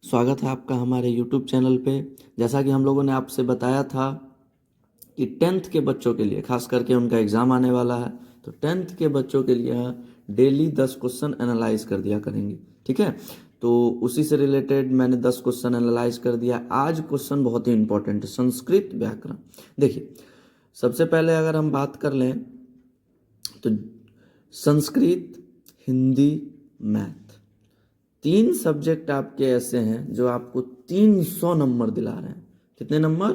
स्वागत है आपका हमारे YouTube चैनल पे। जैसा कि हम लोगों ने आपसे बताया था कि 10th के बच्चों के लिए खास करके उनका एग्ज़ाम आने वाला है, तो 10th के बच्चों के लिए डेली 10 क्वेश्चन एनालाइज कर दिया करेंगे। ठीक है, तो उसी से रिलेटेड मैंने 10 क्वेश्चन एनालाइज कर दिया। आज क्वेश्चन बहुत ही इंपॉर्टेंट है, संस्कृत व्याकरण। देखिए, सबसे पहले अगर हम बात कर लें तो संस्कृत, हिंदी, मैथ, 3 सब्जेक्ट आपके ऐसे हैं जो आपको 300 नंबर दिला रहे हैं। कितने नंबर?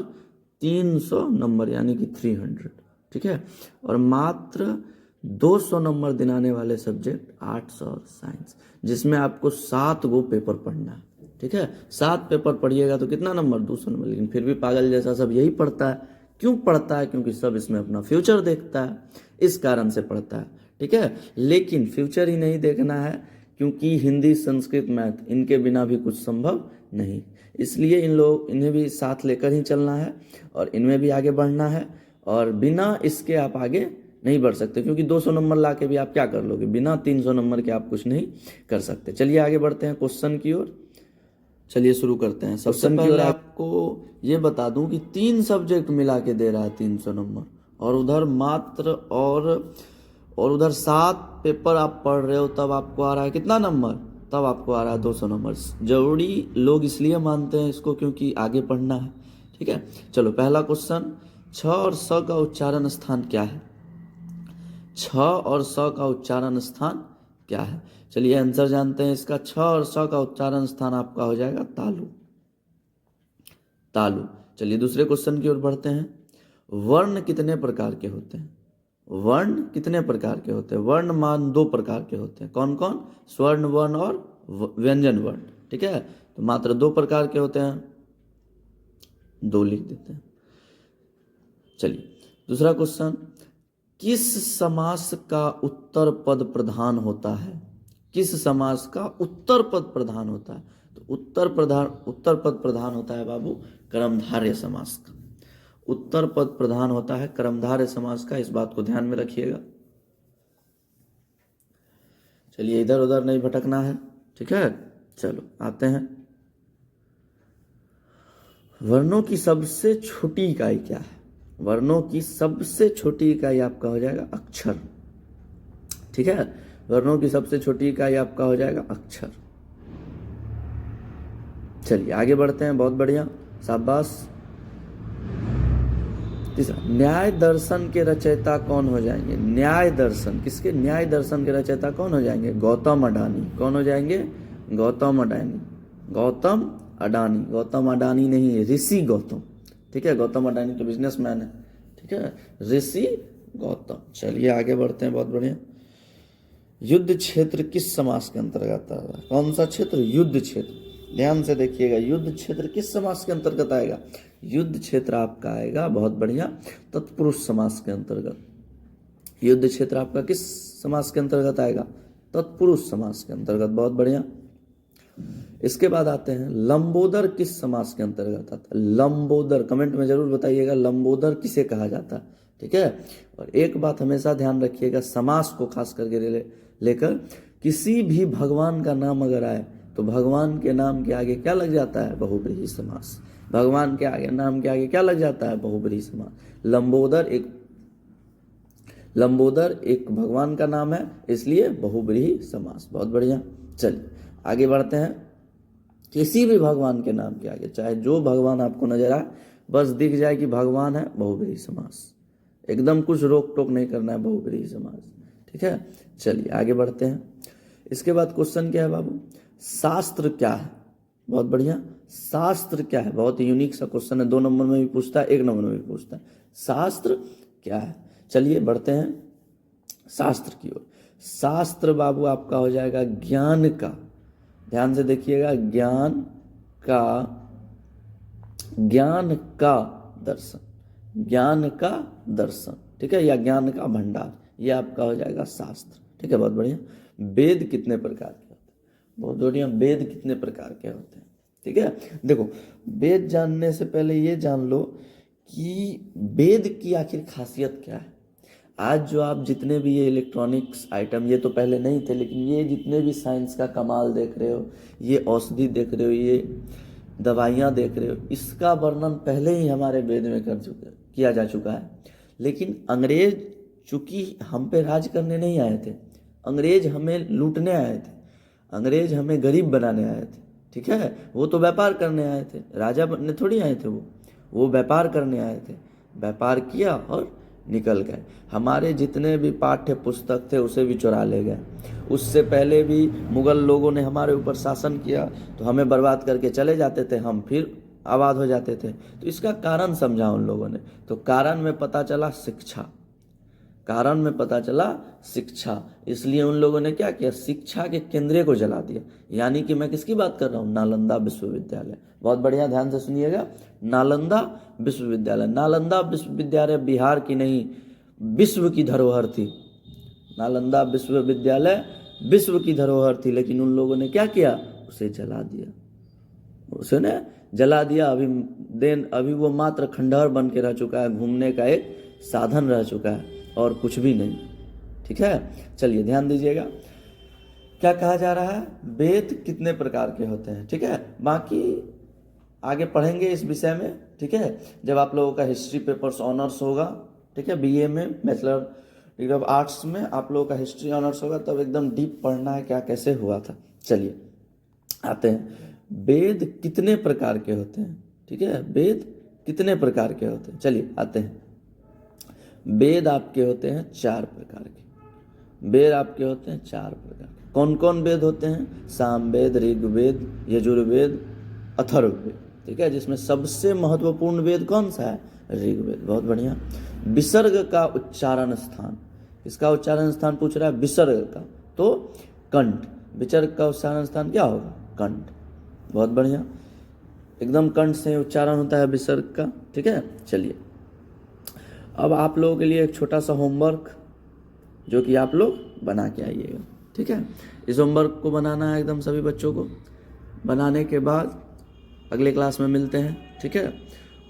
300 नंबर, यानी कि 300। ठीक है, और मात्र 200 नंबर दिलाने वाले सब्जेक्ट आर्ट्स और साइंस, जिसमें आपको 7 गो पेपर पढ़ना है। ठीक है, 7 पेपर पढ़िएगा तो कितना नंबर? 200 नंबर। लेकिन फिर भी पागल जैसा सब यही पढ़ता है। क्यों पढ़ता है? क्योंकि सब इसमें अपना फ्यूचर देखता है, इस कारण से पढ़ता है। ठीक है, लेकिन फ्यूचर ही नहीं देखना है, क्योंकि हिंदी, संस्कृत, मैथ, इनके बिना भी कुछ संभव नहीं। इसलिए इन्हें भी साथ लेकर ही चलना है और इनमें भी आगे बढ़ना है, और बिना इसके आप आगे नहीं बढ़ सकते, क्योंकि 200 नंबर ला के भी आप क्या कर लोगे? बिना 300 नंबर के आप कुछ नहीं कर सकते। चलिए आगे बढ़ते हैं क्वेश्चन की ओर। चलिए शुरू करते हैं। सबसे पहले आपको ये बता दूं कि 3 सब्जेक्ट मिला के दे रहा है 300 नंबर, और उधर मात्र और उधर 7 पेपर आप पढ़ रहे हो, तब आपको आ रहा है कितना नंबर? तब आपको आ रहा है 200 नंबर। जरूरी लोग इसलिए मानते हैं इसको क्योंकि आगे पढ़ना है। ठीक है, चलो पहला क्वेश्चन, छ और स का उच्चारण स्थान क्या है? छ और स का उच्चारण स्थान क्या है? चलिए आंसर जानते हैं इसका। छ और स का उच्चारण स्थान आपका हो जाएगा तालु। तालु। चलिए दूसरे क्वेश्चन की ओर बढ़ते हैं। वर्ण कितने प्रकार के होते हैं? वर्ण कितने प्रकार के होते हैं? वर्ण मान 2 प्रकार के होते हैं। कौन कौन? स्वर्ण वर्ण और व्यंजन वर्ण। ठीक है, तो मात्र 2 प्रकार के होते हैं, 2 लिख देते हैं। चलिए दूसरा क्वेश्चन, किस समास का उत्तर पद प्रधान होता है? किस समास का उत्तर पद प्रधान होता है? तो उत्तर पद प्रधान होता है बाबू कर्मधारय समास का। उत्तर पद प्रधान होता है कर्मधारय समास का, इस बात को ध्यान में रखिएगा। चलिए इधर उधर नहीं भटकना है। ठीक है, चलो आते हैं। वर्णों की सबसे छोटी इकाई क्या है? वर्णों की सबसे छोटी इकाई आपका हो जाएगा अक्षर। ठीक है, वर्णों की सबसे छोटी इकाई आपका हो जाएगा अक्षर। चलिए आगे बढ़ते हैं, बहुत बढ़िया, शाबाश। तीसरा, न्याय दर्शन के रचयिता कौन हो जाएंगे? न्याय दर्शन किसके? न्याय दर्शन के रचयिता कौन हो जाएंगे? गौतम अडानी। कौन हो जाएंगे? गौतम अडानी। गौतम अडानी, गौतम अडानी नहीं, ऋषि गौतम। ठीक है, गौतम अडानी तो बिजनेसमैन है। ठीक है, ऋषि गौतम। चलिए आगे बढ़ते हैं, बहुत बढ़िया। युद्ध क्षेत्र किस समास के अंतर्गत आता है? कौन सा क्षेत्र? युद्ध क्षेत्र। ध्यान से देखिएगा, युद्ध क्षेत्र किस समास के अंतर्गत आएगा? युद्ध क्षेत्र आपका आएगा, बहुत बढ़िया, तत्पुरुष समास के अंतर्गत। युद्ध क्षेत्र आपका किस समास के अंतर्गत आएगा? तत्पुरुष समास के अंतर्गत, बहुत बढ़िया। इसके बाद आते हैं, लंबोदर किस समास के अंतर्गत आता है? लंबोदर, कमेंट में जरूर बताइएगा लंबोदर किसे कहा जाता है। ठीक है, और एक बात हमेशा ध्यान रखिएगा, समास को खास करके लेकर, किसी भी भगवान का नाम अगर आए तो भगवान के नाम के आगे क्या लग जाता है? बहुब्रीहि समास। भगवान के आगे, नाम के आगे क्या लग जाता है? बहुब्रीहि समास। लंबोदर एक भगवान का नाम है, इसलिए बहुब्रीहि समास। बहुत बढ़िया। चलिए आगे बढ़ते हैं। किसी भी भगवान के नाम के आगे, चाहे जो भगवान आपको नजर आए, बस दिख जाए कि भगवान है, बहुब्रीहि समास। एकदम कुछ रोक टोक नहीं करना है, बहुब्रीहि समास। ठीक है, चलिए आगे बढ़ते हैं। इसके बाद क्वेश्चन क्या है बाबू? शास्त्र क्या है? बहुत बढ़िया, शास्त्र क्या है? बहुत ही यूनिक सा क्वेश्चन है, 2 नंबर में भी पूछता है, 1 नंबर में भी पूछता है। शास्त्र क्या है? चलिए बढ़ते हैं शास्त्र की ओर। शास्त्र बाबू आपका हो जाएगा ज्ञान का, ध्यान से देखिएगा, ज्ञान का दर्शन, ज्ञान का दर्शन। ठीक है, या ज्ञान का भंडार, ये आपका हो जाएगा शास्त्र। ठीक है, बहुत बढ़िया। वेद कितने प्रकार के होते हैं? बहुत बढ़िया, वेद कितने प्रकार के होते हैं? ठीक है, देखो, वेद जानने से पहले ये जान लो कि वेद की आखिर खासियत क्या है। आज जो आप जितने भी ये इलेक्ट्रॉनिक्स आइटम, ये तो पहले नहीं थे, लेकिन ये जितने भी साइंस का कमाल देख रहे हो, ये औषधि देख रहे हो, ये दवाइयाँ देख रहे हो, इसका वर्णन पहले ही हमारे वेद में किया जा चुका है। लेकिन अंग्रेज चूंकि हम पे राज करने नहीं आए थे, अंग्रेज हमें लूटने आए थे, अंग्रेज हमें गरीब बनाने आए थे, ठीक है। वो तो व्यापार करने आए थे, राजा बनने थोड़ी आए थे, वो व्यापार करने आए थे, व्यापार किया और निकल गए। हमारे जितने भी पाठ्य पुस्तक थे उसे भी चुरा ले गए। उससे पहले भी मुगल लोगों ने हमारे ऊपर शासन किया तो हमें बर्बाद करके चले जाते थे, हम फिर आबाद हो जाते थे। तो इसका कारण समझा उन लोगों ने, तो कारण में पता चला शिक्षा, कारण में पता चला शिक्षा। इसलिए उन लोगों ने क्या किया, शिक्षा के केंद्र को जला दिया। यानी कि मैं किसकी बात कर रहा हूँ, नालंदा विश्वविद्यालय। बहुत बढ़िया, ध्यान से सुनिएगा, नालंदा विश्वविद्यालय। नालंदा विश्वविद्यालय बिहार की नहीं, विश्व की धरोहर थी। नालंदा विश्वविद्यालय विश्व की धरोहर थी, लेकिन उन लोगों ने क्या किया, उसे जला दिया, उसे ने जला दिया। अभी वो मात्र खंडहर बन के रह चुका है, घूमने का एक साधन रह चुका है और कुछ भी नहीं, ठीक है। चलिए ध्यान दीजिएगा, क्या कहा जा रहा है, वेद कितने प्रकार के होते हैं, ठीक है। बाकी आगे पढ़ेंगे इस विषय में, ठीक है, जब आप लोगों का हिस्ट्री पेपर्स ऑनर्स होगा, ठीक है, बीए में, बैचलर डिग्री ऑफ आर्ट्स में आप लोगों का हिस्ट्री ऑनर्स होगा, तब एकदम डीप पढ़ना है क्या कैसे हुआ था। चलिए आते हैं, वेद कितने प्रकार के होते हैं, ठीक है, वेद कितने प्रकार के होते हैं। चलिए आते हैं, वेद आपके होते हैं 4 प्रकार के। वेद आपके होते हैं 4 प्रकार के। कौन कौन वेद होते हैं, सामवेद, ऋग्वेद, यजुर्वेद, अथर्ववेद, ठीक है, जिसमें सबसे महत्वपूर्ण वेद कौन सा है, ऋग्वेद। बहुत बढ़िया। विसर्ग का उच्चारण स्थान, इसका उच्चारण स्थान पूछ रहा है, विसर्ग का, तो कंठ। विसर्ग का उच्चारण स्थान क्या होगा, कंठ। बहुत बढ़िया, एकदम कंठ से उच्चारण होता है विसर्ग का, ठीक है। चलिए अब आप लोगों के लिए एक छोटा सा होमवर्क जो कि आप लोग बना के आइएगा, ठीक है। इस होमवर्क को बनाना है एकदम सभी बच्चों को। बनाने के बाद अगले क्लास में मिलते हैं, ठीक है।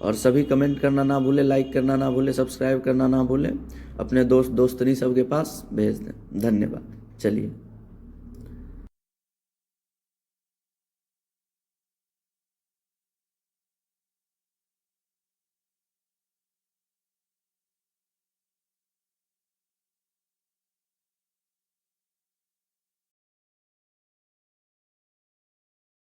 और सभी कमेंट करना ना भूले, लाइक करना ना भूले, सब्सक्राइब करना ना भूले, अपने दोस्त दोस्तनी सबके पास भेज दें। धन्यवाद। चलिए।